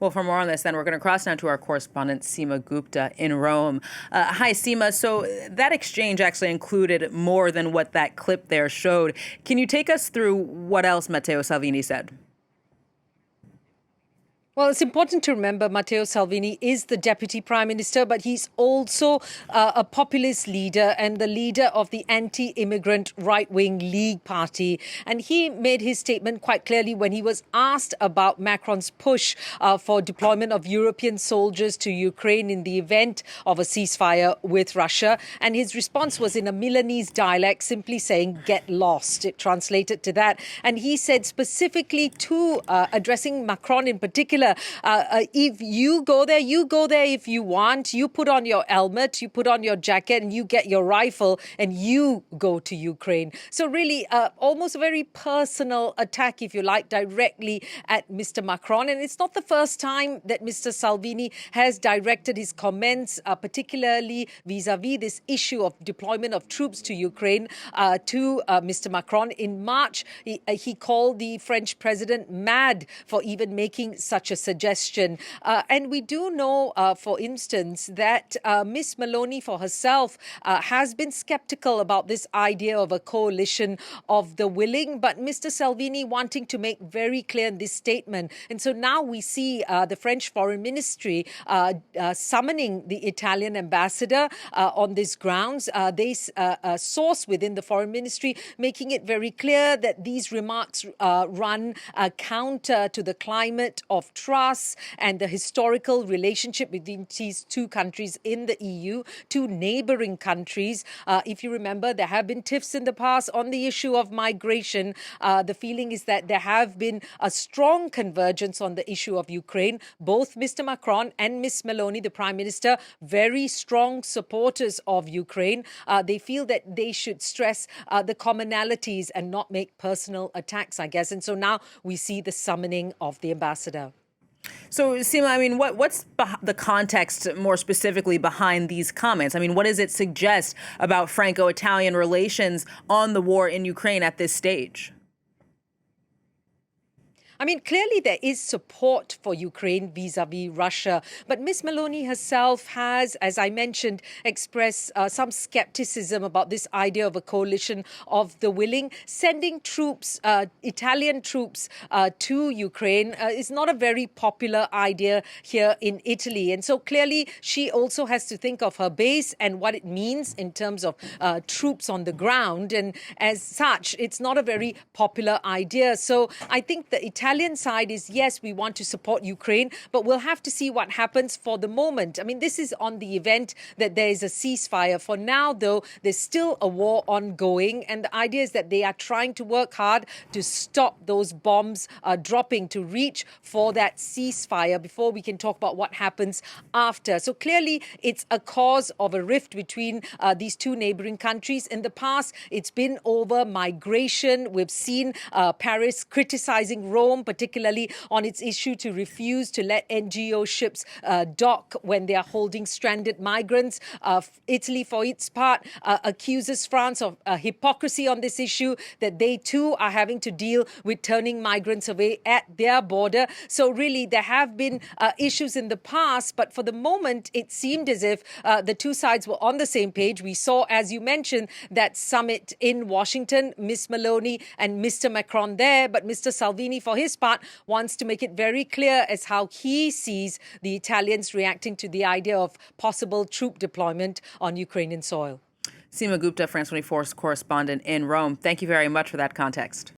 Well, for more on this, then we're going to cross now to our correspondent Seema Gupta in Rome. Hi, Seema. So that exchange actually included more than what that clip there showed. Can you take us through what else Matteo Salvini said? Well, it's important to remember Matteo Salvini is the deputy prime minister, but he's also a populist leader and the leader of the anti-immigrant right-wing League party. And he made his statement quite clearly when he was asked about Macron's push for deployment of European soldiers to Ukraine in the event of a ceasefire with Russia. And his response was in a Milanese dialect, simply saying, "Get lost." It translated to that. And he said specifically to addressing Macron in particular, if you go there if you want. You put on your helmet, you put on your jacket, and you get your rifle, and you go to Ukraine. So really, almost a very personal attack, if you like, directly at Mr. Macron. And it's not the first time that Mr. Salvini has directed his comments, particularly vis-a-vis this issue of deployment of troops to Ukraine, to Mr. Macron. In March, he called the French president mad for even making such a suggestion. And we do know, for instance, that Ms. Meloni for herself has been skeptical about this idea of a coalition of the willing, but Mr. Salvini wanting to make very clear in this statement. And so now we see the French Foreign Ministry summoning the Italian ambassador on these grounds. They source within the Foreign Ministry making it very clear that these remarks run counter to the climate of trust and the historical relationship between these two countries in the EU, two neighboring countries. If you remember, there have been tiffs in the past on the issue of migration. The feeling is that there have been a strong convergence on the issue of Ukraine. Both Mr. Macron and Ms. Meloni, the Prime Minister, very strong supporters of Ukraine. They feel that they should stress the commonalities and not make personal attacks, I guess. And so now we see the summoning of the ambassador. So, Seema, I mean, what's the context more specifically behind these comments? I mean, what does it suggest about Franco-Italian relations on the war in Ukraine at this stage? I mean, clearly there is support for Ukraine vis-a-vis Russia. But Ms. Meloni herself has, as I mentioned, expressed some skepticism about this idea of a coalition of the willing. Sending troops, Italian troops, to Ukraine is not a very popular idea here in Italy. And so clearly she also has to think of her base and what it means in terms of troops on the ground. And as such, it's not a very popular idea. So I think the Italian side is, yes, we want to support Ukraine, but we'll have to see what happens for the moment. I mean, this is on the event that there is a ceasefire. For now, though, there's still a war ongoing. And the idea is that they are trying to work hard to stop those bombs dropping, to reach for that ceasefire before we can talk about what happens after. So clearly, it's a cause of a rift between these two neighboring countries. In the past, it's been over migration. We've seen Paris criticizing Rome, particularly on its issue to refuse to let NGO ships dock when they are holding stranded migrants. Italy, for its part, accuses France of hypocrisy on this issue, that they too are having to deal with turning migrants away at their border. So really, there have been issues in the past, but for the moment, it seemed as if the two sides were on the same page. We saw, as you mentioned, that summit in Washington, Ms. Meloni and Mr. Macron there, but Mr. Salvini, for his part, wants to make it very clear as how he sees the Italians reacting to the idea of possible troop deployment on Ukrainian soil. Seema Gupta, France 24's correspondent in Rome. Thank you very much for that context.